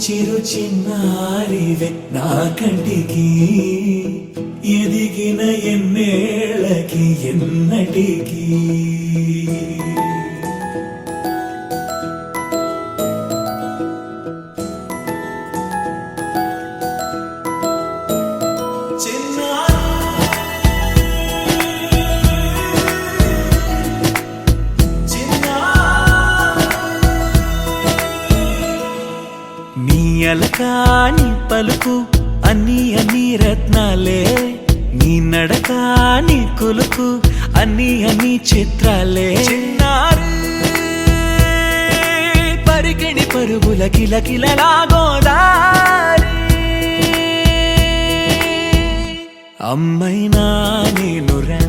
చిరు చిన్నారివే నా కంటికి ఎదిగిన ఎన్నేళ్ళకి ఎన్నటికి అలకాని పలుకు అన్ని అన్ని రత్నాలే నీ నడక నీ కులుకు అన్ని అన్ని చిత్రాలే చిన్నారు పరికిణి పరుగుల కిలకిలలా గోదారి అమ్మైనా నేనురా